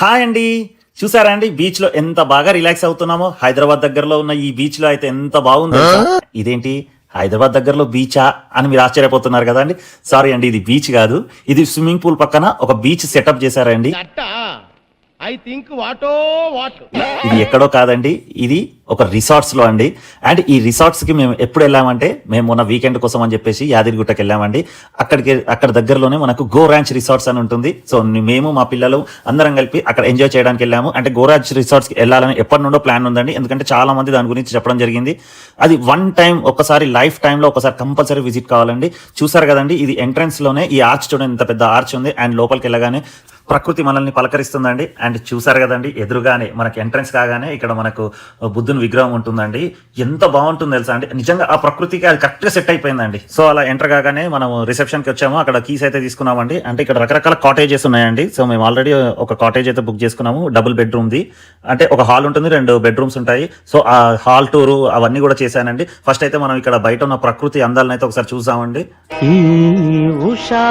Hi అండి, చూసారా అండి బీచ్ లో ఎంత బాగా రిలాక్స్ అవుతున్నామో. హైదరాబాద్ దగ్గరలో ఉన్న ఈ బీచ్ లో అయితే ఎంత బాగుంది. ఇదేంటి హైదరాబాద్ దగ్గరలో బీచా అని మీరు ఆశ్చర్యపోతున్నారు కదా అండి. సారీ అండి, ఇది బీచ్ కాదు, ఇది స్విమ్మింగ్ పూల్ పక్కన ఒక బీచ్ సెటప్ చేశారండి. ఇది ఎక్కడో కాదండి, ఇది ఒక రిసార్ట్స్ లో అండి. అండ్ ఈ రిసార్ట్స్ కి మేము ఎప్పుడు వెళ్ళామంటే, మేము మొన్న వీకెండ్ కోసం అని చెప్పేసి యాదగిరిగుట్టకి వెళ్ళామండి. అక్కడ దగ్గరలోనే మనకు గో ర్యాంచ్ రిసార్ట్స్ అని ఉంటుంది. సో మేము మా పిల్లలు అందరం కలిపి అక్కడ ఎంజాయ్ చేయడానికి వెళ్ళాము. అంటే గో ర్యాంచ్ రిసార్ట్స్ కి వెళ్ళాలని ఎప్పటి నుండో ప్లాన్ ఉందండి. ఎందుకంటే చాలా మంది దాని గురించి చెప్పడం జరిగింది. అది వన్ టైం ఒకసారి లైఫ్ టైంలో ఒకసారి కంపల్సరీ విజిట్ కావాలండి. చూసారు కదండి, ఇది ఎంట్రన్స్ లోనే ఈ ఆర్చ్ చూడండి, ఇంత పెద్ద ఆర్చ్ ఉంది. అండ్ లోపలికి వెళ్ళగానే ప్రకృతి మనల్ని పలకరిస్తుందండి. అండ్ చూసారు కదండి, ఎదురుగానే మనకి ఎంట్రన్స్ కాగానే ఇక్కడ మనకు బుద్ధుని విగ్రహం ఉంటుందండి. ఎంత బాగుంటుంది తెలుసా అండి, నిజంగా ఆ ప్రకృతికి అది కరెక్ట్ గా సెట్ అయిపోయిందండి. సో అలా ఎంటర్ కాగానే మనం రిసెప్షన్ కి వచ్చాము. అక్కడ కీస్ అయితే తీసుకున్నామండి. అంటే ఇక్కడ రకరకాల కాటేజెస్ ఉన్నాయండి. సో మేము ఆల్రెడీ ఒక కాటేజ్ అయితే బుక్ చేసుకున్నాము, డబుల్ బెడ్రూమ్ ది. అంటే ఒక హాల్ ఉంటుంది, 2 బెడ్రూమ్స్ ఉంటాయి. సో ఆ హాల్ టూర్ అవన్నీ కూడా చేశానండి. ఫస్ట్ అయితే మనం ఇక్కడ బయట ఉన్న ప్రకృతి అందాలను అయితే ఒకసారి చూసామండి. ఉషా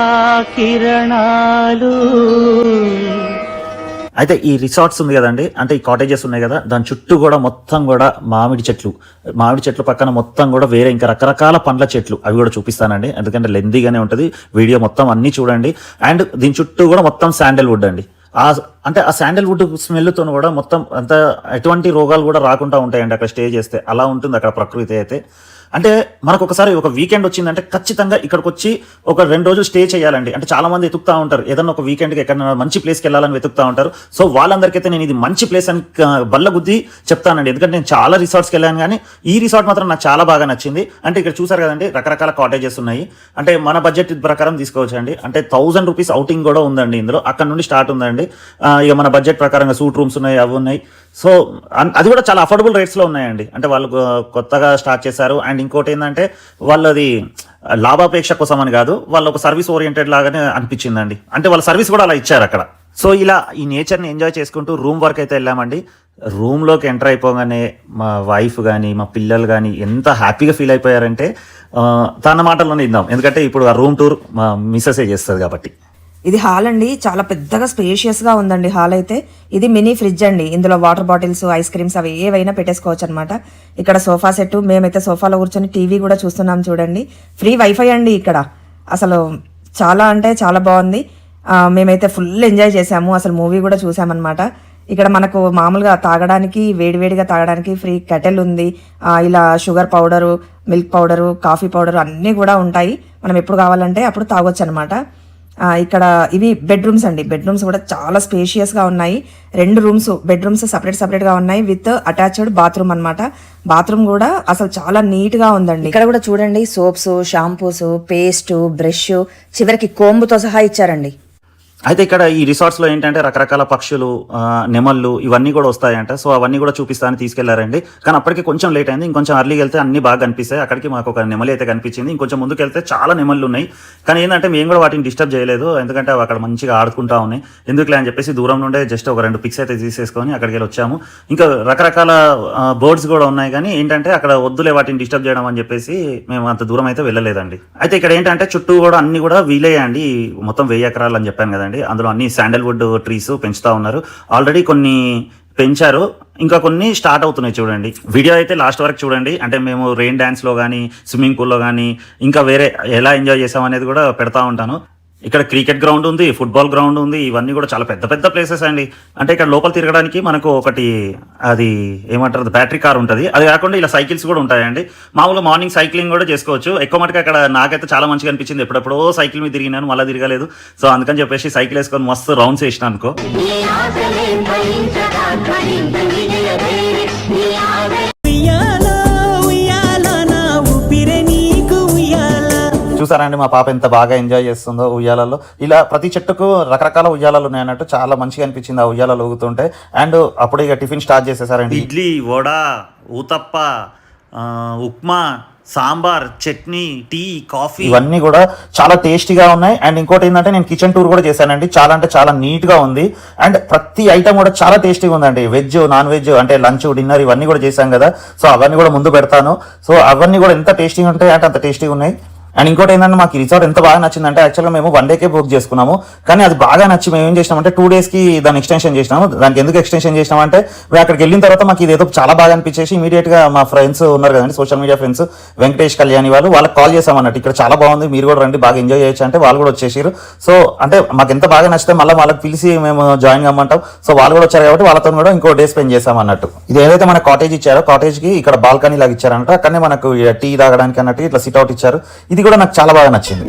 కిరణాలు అయితే ఈ రిసార్ట్స్ ఉంది కదండి, అంటే ఈ కాటేజెస్ ఉన్నాయి కదా, దాని చుట్టూ కూడా మొత్తం కూడా మామిడి చెట్లు పక్కన మొత్తం కూడా వేరే ఇంకా రకరకాల పండ్ల చెట్లు, అవి కూడా చూపిస్తానండి. ఎందుకంటే లెందీగానే ఉంటుంది వీడియో, మొత్తం అన్ని చూడండి. అండ్ దీని చుట్టూ కూడా మొత్తం శాండల్వుడ్ అండి. అంటే ఆ శాండల్వుడ్ స్మెల్తో కూడా మొత్తం అంత ఎటువంటి రోగాలు కూడా రాకుండా ఉంటాయండి అక్కడ స్టే చేస్తే. అలా ఉంటుంది అక్కడ ప్రకృతి అయితే. అంటే మనకు ఒకసారి ఒక వీకెండ్ వచ్చిందంటే ఖచ్చితంగా ఇక్కడికి వచ్చి ఒక 2 రోజులు స్టే చేయాలండి. అంటే చాలా మంది వెతుకుతా ఉంటారు, ఏదన్నా ఒక వీకెండ్కి ఎక్కడైనా మంచి ప్లేస్కి వెళ్ళాలని వెతుకుతా ఉంటారు. సో వాళ్ళందరికైతే నేను ఇది మంచి ప్లేస్ అని బల్లగుద్ది చెప్తానండి. ఎందుకంటే నేను చాలా రిసార్ట్స్కి వెళ్ళాను, కానీ ఈ రిసార్ట్ మాత్రం నాకు చాలా బాగా నచ్చింది. అంటే ఇక్కడ చూసారు కదండి, రకరకాల కాటేజెస్ ఉన్నాయి. అంటే మన బడ్జెట్ ప్రకారం తీసుకోవచ్చు అండి. అంటే 1000 రూపీస్ అవుటింగ్ కూడా ఉందండి ఇందులో, అక్కడ నుండి స్టార్ట్ ఉందండి. ఇక మన బడ్జెట్ ప్రకారంగా సూట్ రూమ్స్ ఉన్నాయి, అవి ఉన్నాయి. సో అది కూడా చాలా అఫోర్డబుల్ రేట్స్లో ఉన్నాయండి. అంటే వాళ్ళు కొత్తగా స్టార్ట్ చేశారు. అండ్ ఇంకోటి ఏంటంటే వాళ్ళది లాభాపేక్ష కోసం అని కాదు, వాళ్ళు ఒక సర్వీస్ ఓరియంటెడ్ లాగానే అనిపించిందండి. అంటే వాళ్ళ సర్వీస్ కూడా అలా ఇచ్చారు అక్కడ. సో ఇలా ఈ నేచర్ని ఎంజాయ్ చేసుకుంటూ రూమ్ వరకు అయితే వెళ్ళామండి. రూమ్లోకి ఎంటర్ అయిపోగానే మా వైఫ్ కానీ మా పిల్లలు కానీ ఎంత హ్యాపీగా ఫీల్ అయిపోయారంటే తన మాటల్లోనే ఇద్దాం. ఎందుకంటే ఇప్పుడు ఆ రూమ్ టూర్ మా మిస్సెసే చేస్తుంది కాబట్టి. ఇది హాల్ అండి, చాలా పెద్దగా స్పేషియస్గా ఉందండి హాల్ అయితే. ఇది మినీ ఫ్రిడ్జ్ అండి, ఇందులో వాటర్ బాటిల్స్, ఐస్ క్రీమ్స్ అవి ఏవైనా పెట్టేసుకోవచ్చు అనమాట. ఇక్కడ సోఫా సెట్, మేమైతే సోఫాలో కూర్చొని టీవీ కూడా చూస్తున్నాం చూడండి. ఫ్రీ వైఫై అండి ఇక్కడ. అసలు చాలా అంటే చాలా బాగుంది. మేమైతే ఫుల్ ఎంజాయ్ చేసాము, అసలు మూవీ కూడా చూసామన్నమాట. ఇక్కడ మనకు మామూలుగా తాగడానికి, వేడివేడిగా తాగడానికి ఫ్రీ కెటిల్ ఉంది. ఇలా sugar powder, milk powder, coffee powder అన్నీ కూడా ఉంటాయి. మనం ఎప్పుడు కావాలంటే అప్పుడు తాగొచ్చు అనమాట. ఇక్కడ ఇవి బెడ్రూమ్స్ అండి. బెడ్రూమ్స్ కూడా చాలా స్పేషియస్గా ఉన్నాయి. 2 బెడ్రూమ్స్ సపరేట్గా ఉన్నాయి విత్ అటాచ్డ్ బాత్రూమ్ అనమాట. బాత్రూమ్ కూడా అసలు చాలా నీట్గా ఉందండి. ఇక్కడ కూడా చూడండి, సోప్స్, షాంపూస్, పేస్ట్, బ్రష్, చివరికి కోంబుతో సహా ఇచ్చారండి. అయితే ఇక్కడ ఈ రిసార్ట్స్లో ఏంటంటే రకరకాల పక్షులు, నెమళ్ళు ఇవన్నీ కూడా వస్తాయంట. సో అవన్నీ కూడా చూపిస్తానని తీసుకెళ్లారండి. కానీ అప్పటికి కొంచెం లేట్ అయింది. ఇంకొంచెం అర్లీకి వెళ్తే అన్ని బాగా కనిపిస్తాయి. అక్కడికి మాకు ఒక నెమలి అయితే కనిపించింది. ఇంకొంచెం ముందుకు వెళ్తే చాలా నెమళ్ళు ఉన్నాయి. కానీ ఏంటంటే మేము కూడా వాటిని డిస్టర్బ్ చేయలేదు, ఎందుకంటే అవి అక్కడ మంచిగా ఆడుకుంటా ఉన్నాయి. ఎందుకులే అని చెప్పేసి దూరం నుండే జస్ట్ ఒక 2 పిక్స్ అయితే తీసేసుకొని అక్కడికి వెళ్ళి వచ్చాము. ఇంకా రకరకాల బర్డ్స్ కూడా ఉన్నాయి, కానీ ఏంటంటే అక్కడ వద్దులే వాటిని డిస్టర్బ్ చేయడం అని చెప్పేసి మేము అంత దూరం అయితే వెళ్ళలేదండి. అయితే ఇక్కడ ఏంటంటే చుట్టూ కూడా అన్ని కూడా వీలేయండి, మొత్తం 1000 ఎకరాలు అని చెప్పాను కదండి. అందులో అన్ని శాండల్వుడ్ ట్రీస్ పెంచుతా ఉన్నారు. ఆల్రెడీ కొన్ని పెంచారు, ఇంకా కొన్ని స్టార్ట్ అవుతున్నాయి చూడండి. వీడియో అయితే లాస్ట్ వరకు చూడండి. అంటే మేము రెయిన్ డాన్స్ లో కానీ, స్విమ్మింగ్ పూల్లో కానీ, ఇంకా వేరే ఎలా ఎంజాయ్ చేసాం అనేది కూడా పెడతా ఉంటాను. ఇక్కడ క్రికెట్ గ్రౌండ్ ఉంది, ఫుట్బాల్ గ్రౌండ్ ఉంది. ఇవన్నీ కూడా చాలా పెద్ద పెద్ద ప్లేసెస్ అండి. అంటే ఇక్కడ లోపల తిరగడానికి మనకు ఒకటి అది ఏమంటారు, బ్యాటరీ కార్ ఉంటుంది. అది కాకుండా ఇలా సైకిల్స్ కూడా ఉంటాయండి. మామూలుగా మార్నింగ్ సైక్లింగ్ కూడా చేసుకోవచ్చు. ఎక్కువ మటుకు అక్కడ నాకైతే చాలా మంచిగా అనిపించింది. ఎప్పుడెప్పుడో సైకిల్ మీద తిరిగినాను, మళ్ళీ తిరగలేదు. సో అందుకని చెప్పేసి సైకిల్ వేసుకొని మస్తు రౌండ్స్ వేసిన అనుకో. చూసారండి మా పాప ఎంత బాగా ఎంజాయ్ చేస్తుందో ఉయ్యాలలో. ఇలా ప్రతి చెట్టుకు రకరకాల ఉయ్యాలలు ఉన్నాయన్నట్టు చాలా మంచిగా అనిపించింది ఆ ఉయ్యాలలో ఊగుతుంటే. అండ్ అప్పుడు ఇక టిఫిన్ స్టార్ట్ చేసేసారండి. ఇడ్లీ, వడ, ఊతప్ప, ఉప్మా, సాంబార్, చట్నీ, టీ, కాఫీ ఇవన్నీ కూడా చాలా టేస్టీగా ఉన్నాయి. అండ్ ఇంకోటి ఏంటంటే నేను కిచెన్ టూర్ కూడా చేశానండి. చాలా అంటే చాలా నీట్ గా ఉంది. అండ్ ప్రతి ఐటమ్ కూడా చాలా టేస్టీగా ఉందండి. వెజ్, నాన్ వెజ్, అంటే లంచ్, డిన్నర్ ఇవన్నీ కూడా చేశాం కదా. సో అవన్నీ కూడా ముందు పెడతాను. సో అవన్నీ కూడా ఎంత టేస్టీగా ఉంటాయి అంటే అంత టేస్టీగా ఉన్నాయి. అండ్ ఇంకోటి ఏంటంటే మాకు ఈ రిసార్ట్ ఎంత బాగా నచ్చిందంటే యాక్చువల్గా మేము 1 డేకే బుక్ చేసుకున్నాము, కానీ అది బాగా నచ్చి మేము ఏం చేసినామంటే 2 డేస్కి దాన్ని ఎక్స్టెన్షన్ చేసినాము. దానికి ఎందుకు ఎక్స్టెన్షన్ చేసినామంటే మేము అక్కడికి వెళ్ళిన తర్వాత మాకు ఇదేదో చాలా బాగా అనిపించేసి ఇమీడియట్గా మా ఫ్రెండ్స్ ఉన్నారు కదండి, social media friends Venkatesh Kalyani వాళ్ళకి కాల్ చేసామన్నట్టు, ఇక్కడ చాలా బాగుంది మీరు కూడా రండి బాగా ఎంజాయ్ చేయొచ్చు అంటే వాళ్ళు కూడా వచ్చేసారు. సో అంటే మాకు ఎంత బాగా నచ్చితే మళ్ళీ వాళ్ళకి పిలిచి మేము జాయిన్ కమ్మంటాం. సో వాళ్ళు కూడా వచ్చారు కాబట్టి వాళ్ళతో కూడా ఇంకో డే స్పెండ్ చేసాం అన్నట్టు. ఇది ఏదైతే మన కాటేజ్ ఇచ్చారో కాటేజ్కి ఇక్కడ బాల్కనీ లాగా ఇచ్చారంట, అక్కడనే మనకు టీ తాగడానికి అన్నట్టు ఇట్లా సిట్అవుట్ ఇచ్చారు. ఇది కూడా నాకు చాలా బాగా నచ్చింది.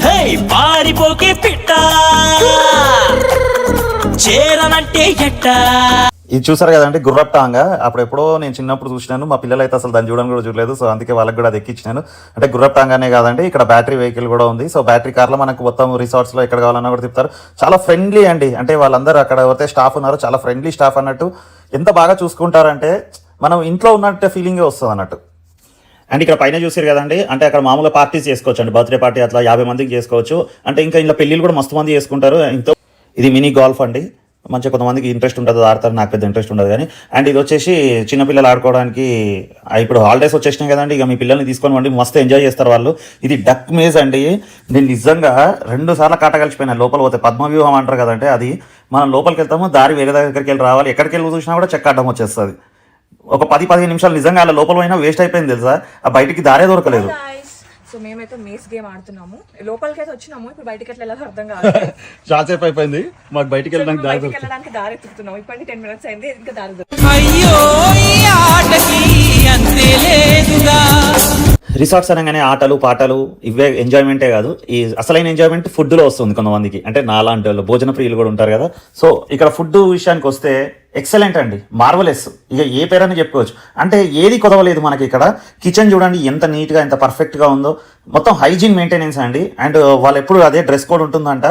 ఇది చూసారు కదండి గుర్రప్టాంగా, అప్పుడు ఎప్పుడో నేను చిన్నప్పుడు చూసినాను, మా పిల్లలు అయితే అసలు దాన్ని చూడడం కూడా చూడలేదు. సో అందుకే వాళ్ళకి కూడా అది ఎక్కించినాను. అంటే గుర్రప్టాంగానే కాదండి, ఇక్కడ బ్యాటరీ వెహికల్ కూడా ఉంది. సో బ్యాటరీ కార్లో మనకు మొత్తం రిసార్ట్స్లో ఎక్కడ కావాలన్నా కూడా తిప్పుతారు. చాలా ఫ్రెండ్లీ అండి, అంటే వాళ్ళందరూ అక్కడ ఎవరైతే స్టాఫ్ ఉన్నారో చాలా ఫ్రెండ్లీ స్టాఫ్ అన్నట్టు. ఎంత బాగా చూసుకుంటారంటే మనం ఇంట్లో ఉన్నట్టే ఫీలింగే వస్తుంది అన్నట్టు. అండ్ ఇక్కడ పైన చూసారు కదండి, అంటే అక్కడ మామూలుగా పార్టీస్ చేసుకోవచ్చు అండి, బర్త్డే పార్టీ అట్లా 50 మందికి చేసుకోవచ్చు. అంటే ఇంకా ఇంట్లో పెళ్ళిళ్ళు కూడా మస్తు మంది చేసుకుంటారు. ఇంతో ఇది మినీ గోల్ఫ్ అండి, మంచిగా కొంతమందికి ఇంట్రెస్ట్ ఉంటుంది ఆడతారు, నాకు పెద్ద ఇంట్రెస్ట్ ఉండదు కానీ. అండ్ ఇది వచ్చేసి చిన్నపిల్లలు ఆడుకోవడానికి, ఇప్పుడు హాలిడేస్ వచ్చేసినాయి కదండి, ఇక మీ పిల్లల్ని తీసుకొని వండి మస్తు ఎంజాయ్ చేస్తారు వాళ్ళు. ఇది డక్ మేజ్ అండి, నేను నిజంగా 2 సార్లు కాట కలిసిపోయినా. లోపల పోతే పద్మవ్యూహం అంటారు కదంటే, అది మనం లోపలికి వెళ్తాము, దారి వేరే దగ్గరికి వెళ్ళి రావాలి, ఎక్కడికి వెళ్ళి చూసినా కూడా చెక్క అడ్డం వచ్చేస్తుంది. ఒక 10-15 నిమిషాలు నిజంగా అలా లోపల పోయినా వేస్ట్ అయిపోయింది తెలుసా, ఆ బయటికి దారే దొరకలేదు. సో మేమైతే మేస్ గేమ్ ఆడుతున్నాము, లోపలికి అయితే వచ్చినాము, ఇప్పుడు బయటికి ఎట్లా వెళ్ళాలో అర్థం కాదు. చాలా సేపు అయిపోయింది మాకు బయటికి వెళ్ళడానికి దారి ఎత్తుకుతున్నాము. ఇప్పటికి 10 minutes అయింది, ఇంకా దారి. రిసార్ట్స్ అనగానే ఆటలు పాటలు ఇవే ఎంజాయ్మెంటే కాదు, ఈ అసలైన ఎంజాయ్మెంట్ ఫుడ్లో వస్తుంది కొంతమందికి. అంటే నాలాంటి వాళ్ళు భోజన ప్రియులు కూడా ఉంటారు కదా. సో ఇక్కడ ఫుడ్ విషయానికి వస్తే ఎక్సలెంట్ అండి, మార్వలెస్, ఇక ఏ పేరని చెప్పుకోవచ్చు. అంటే ఏది కొదవలేదు మనకి ఇక్కడ. కిచెన్ చూడండి ఎంత నీట్గా ఎంత పర్ఫెక్ట్గా ఉందో, మొత్తం హైజీన్ మెయింటెనెన్స్ అండి. అండ్ వాళ్ళు ఎప్పుడు అదే డ్రెస్ కోడ్ ఉంటుందంట,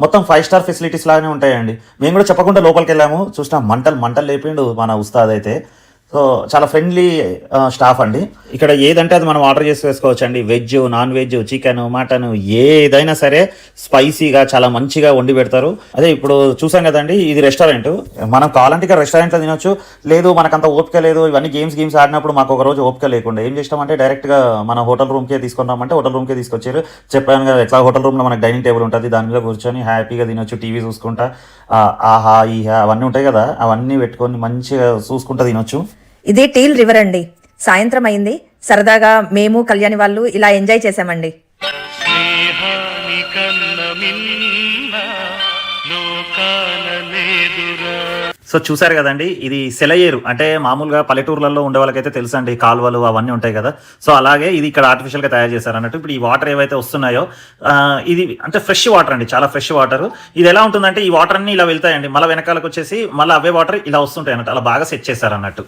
మొత్తం 5 స్టార్ ఫెసిలిటీస్ లాగానే ఉంటాయండి. మేము కూడా చెప్పకుండా లోపలికి వెళ్ళాము, చూసినా మంటలు లేపిండు మన ఉస్తాద్ అయితే. సో చాలా ఫ్రెండ్లీ స్టాఫ్ అండి. ఇక్కడ ఏదంటే అది మనం ఆర్డర్ చేసి వేసుకోవచ్చు అండి, veg non veg chicken mutton ఏదైనా సరే స్పైసీగా చాలా మంచిగా వండి పెడతారు. అదే ఇప్పుడు చూసాం కదండి, ఇది రెస్టారెంట్, మనం కావాలంటే ఇక్కడ రెస్టారెంట్లో తినొచ్చు. లేదు మనకంత ఓపిక లేదు, ఇవన్నీ గేమ్స్ ఆడినప్పుడు మాకు ఒక రోజు ఓపిక లేకుండా ఏం చేస్తామంటే డైరెక్ట్గా మన హోటల్ రూమ్కే తీసుకున్నామంటే హోటల్ రూమ్కే తీసుకొచ్చారు. చెప్పాను కదా ఎట్లా హోటల్ రూమ్లో మనకు డైనింగ్ టేబుల్ ఉంటుంది, దాని మీద కూర్చొని హ్యాపీగా తినొచ్చు, టీవీ చూసుకుంటా, ఆహా ఈహా అవన్నీ ఉంటాయి కదా, అవన్నీ పెట్టుకొని మంచిగా చూసుకుంటా తినొచ్చు. ఇది టీల్ రివర్ అండి. సాయంత్రం అయింది, సరదాగా మేము కళ్యాణి వాళ్ళు ఇలా ఎంజాయ్ చేసామండి. సో చూసారు కదండి, ఇది సెలయేరు, అంటే మామూలుగా పల్లెటూర్లలో ఉండే వాళ్ళకైతే తెలుసు అండి, కాలువలు అవన్నీ ఉంటాయి కదా. సో అలాగే ఇది ఇక్కడ ఆర్టిఫిషియల్గా తయారు చేశారు అన్నట్టు. ఇప్పుడు ఈ వాటర్ ఏవైతే వస్తున్నాయో ఇది అంటే ఫ్రెష్ వాటర్ అండి, చాలా ఫ్రెష్ వాటర్. ఇది ఎలా ఉంటుందంటే ఈ వాటర్ అన్ని ఇలా వెళ్తాయండి, మళ్ళీ వెనకాలకు వచ్చేసి మళ్ళీ అవే వాటర్ ఇలా వస్తుంటాయి అన్నట్టు, అలా బాగా సెట్ చేశారు అన్నట్టు.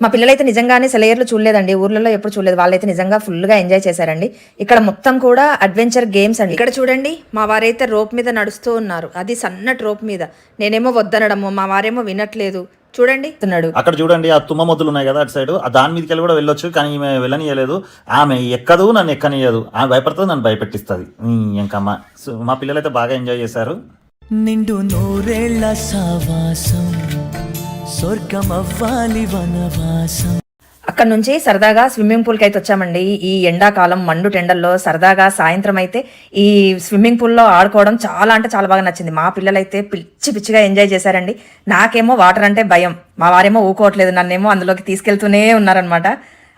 మా పిల్లలైతే నిజంగానే సెలయర్లు చూడలేదండి, ఊర్లలో ఎప్పుడు చూడలేదు. వాళ్ళైతే నిజంగా ఫుల్గా ఎంజాయ్ చేశారండి. ఇక్కడ మొత్తం కూడా అడ్వెంచర్ గేమ్స్ అండి. ఇక్కడ చూడండి, మా వారైతే రోప్ మీద నడుస్తూ ఉన్నారు, అది సన్నటి రోప్ మీద. నేనేమో వద్దనడము, మా వారేమో వినట్లేదు. చూడండి అక్కడ చూడండి, ఆ తుమ్మ మొద్దులు ఉన్నాయి కదా అటు సైడ్, దాని మీదకి వెళ్ళి కూడా వెళ్ళొచ్చు, కానీ ఈమె వెళ్ళనియలేదు. ఆమె ఎక్కదు, నన్ను ఎక్కనియదు, ఆమె భయపడుతుంది, నన్ను భయపెట్టిస్తుంది. ఇంకమ్మ మా పిల్లలైతే బాగా ఎంజాయ్ చేశారు. నిండు నూరేళ్ల సావాసం స్వర్గమవ్వాలి వనవాసం. అక్కడ నుంచి సరదాగా స్విమ్మింగ్ పూల్కి అయితే వచ్చామండి. ఈ ఎండాకాలం మండు టెండల్లో సరదాగా సాయంత్రం అయితే ఈ స్విమ్మింగ్ పూల్లో ఆడుకోవడం చాలా అంటే చాలా బాగా నచ్చింది. మా పిల్లలైతే పిచ్చిగా ఎంజాయ్ చేశారండి. నాకేమో వాటర్ అంటే భయం, మా వారేమో ఊకోవట్లేదు, నన్నేమో అందులోకి తీసుకెళ్తూనే ఉన్నారనమాట.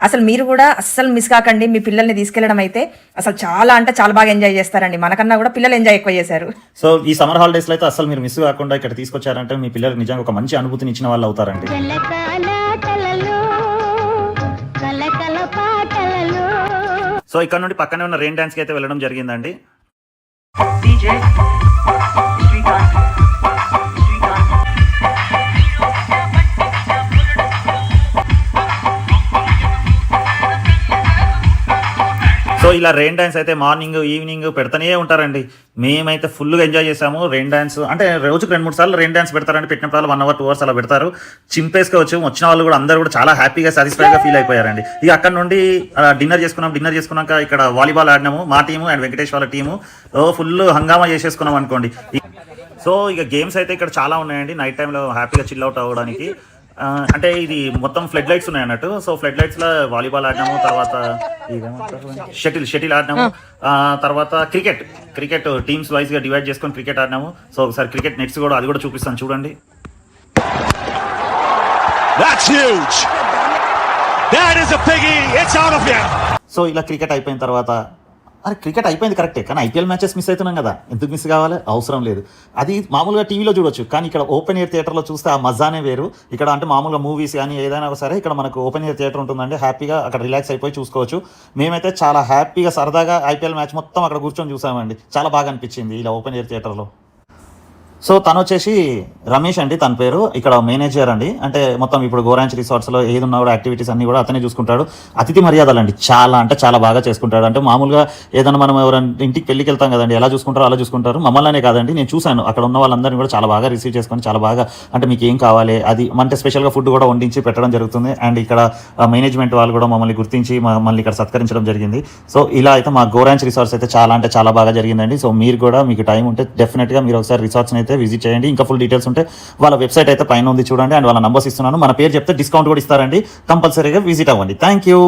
అసలు మీరు కూడా అస్సలు మిస్ కాకండి, మీ పిల్లల్ని తీసుకెళ్లడం అయితే అసలు చాలా అంటే చాలా బాగా ఎంజాయ్ చేస్తారండి. మనకన్నా కూడా పిల్లలు ఎంజాయ్ ఎక్కువ చేశారు. సో ఈ సమ్మర్ హాలిడేస్ లో అయితే అసలు మీరు మిస్ కాకుండా ఇక్కడ తీసుకొచ్చారంటే మీ పిల్లలకు నిజంగా ఒక మంచి అనుభూతిని ఇచ్చిన వాళ్ళు అవుతారండి. సో ఇక్కడ నుండి పక్కనే ఉన్న రెయిన్ డాన్స్ కి అయితే వెళ్ళడం జరిగిందండి. సో ఇలా రెయిన్ డాన్స్ అయితే మార్నింగ్ ఈవినింగ్ పెడతానే ఉంటారండి. మేమైతే ఫుల్గా ఎంజాయ్ చేసాము. రెయిన్ డాన్స్ అంటే రోజుకి 2-3 సార్లు రెయిన్ డాన్స్ పెడతారండి. పెట్టినప్పుడు 1 అవర్ 2 అవర్స్ అలా పెడతారు. చింపేసుకోవచ్చు. వచ్చిన వాళ్ళు కూడా అందరూ కూడా చాలా హ్యాపీగా సాటిస్ఫైడ్గా ఫీల్ అయిపోయారండి. ఇక అక్కడ నుండి డిన్నర్ చేసుకున్నాక ఇక్కడ వాలీబాల్ ఆడినాము, మా టీము అండ్ వెంకటేష్ వాళ్ళ టీము. ఫుల్ హంగామా చేసేసుకున్నాం అనుకోండి. సో ఇక గేమ్స్ అయితే ఇక్కడ చాలా ఉన్నాయండి. నైట్ టైంలో హ్యాపీగా చిల్ అవుట్ అవ్వడానికి. అంటే ఇది మొత్తం ఫ్లడ్ లైట్స్ ఉన్నాయి అన్నట్టు. సో ఫ్లడ్ లైట్స్ లో వాలీబాల్ ఆడినాము, తర్వాత షటిల్ ఆడినాము, తర్వాత క్రికెట్ టీమ్స్ వైజ్ గా డివైడ్ చేసుకొని క్రికెట్ ఆడినాము. సో ఒకసారి క్రికెట్ నెట్స్ కూడా అది కూడా చూపిస్తాను చూడండి. సో ఇలా క్రికెట్ అయిపోయిన తర్వాత క్రికెట్ అయిపోయింది కరెక్టే, కానీ ఐపీఎల్ మ్యాచెస్ మిస్ అవుతున్నాం కదా, ఎందుకు మిస్ కావాలి, అవసరం లేదు. అది మామూలుగా టీవీలో చూడొచ్చు, కానీ ఇక్కడ ఓపెన్ ఎయిర్ థియేటర్లో చూస్తే ఆ మజానే వేరు. ఇక్కడ అంటే మామూలుగా మూవీస్ కానీ ఏదైనా సరే ఇక్కడ మనకు ఓపెన్ ఎయిర్ థియేటర్ ఉంటుందండి, హ్యాపీగా అక్కడ రిలాక్స్ అయిపోయి చూసుకోవచ్చు. మేమైతే చాలా హ్యాపీగా సరదాగా ఐపీఎల్ మ్యాచ్ మొత్తం అక్కడ కూర్చొని చూసామండి, చాలా బాగా అనిపించింది ఇలా ఓపెన్ ఎయిర్ థియేటర్లో. సో తను వచ్చేసి రమేష్ అండి తన పేరు, ఇక్కడ మేనేజర్ అండి. అంటే మొత్తం ఇప్పుడు గోరాంచ్ రిసార్ట్స్లో ఏది ఉన్నా కూడా యాక్టివిటీస్ అన్ని కూడా అతనే చూసుకుంటాడు. అతిథి మర్యాదలు అండి చాలా అంటే చాలా బాగా చేసుకుంటాడు. అంటే మామూలుగా ఏదైనా మనం ఎవరైనా ఇంటికి పెళ్ళికి వెళ్తాం కదండి, ఎలా చూసుకుంటారో అలా చూసుకుంటారు. మమ్మల్నే కాదండి, నేను చూశాను అక్కడ ఉన్న వాళ్ళందరినీ కూడా చాలా బాగా రిసీవ్ చేసుకొని చాలా బాగా అంటే మీకు ఏం కావాలి అది అంటే స్పెషల్గా ఫుడ్ కూడా వండించి పెట్టడం జరుగుతుంది. అండ్ ఇక్కడ మేనేజ్మెంట్ వాళ్ళు కూడా మమ్మల్ని గుర్తించి మమ్మల్ని ఇక్కడ సత్కరించడం జరిగింది. సో ఇలా అయితే మా గోరాంచ్ రిసార్ట్స్ అయితే చాలా అంటే చాలా బాగా జరిగిందండి. సో మీరు కూడా మీకు టైం ఉంటే డెఫినెట్గా మీరు ఒకసారి రిసార్ట్స్ని అయితే విజిట్ చేయండి. ఇంకా ఫుల్ డీటెయిల్స్ ఉంటే వాళ్ళ వెబ్సైట్ అయితే పైన ఉంది చూడండి, అండ్ వాళ్ళ నంబర్స్ ఇస్తున్నాను. మన పేరు చెప్తే డిస్కౌంట్ కూడా ఇస్తారండి, కంపల్సరీగా విజిట్ అవ్వండి. Thank you.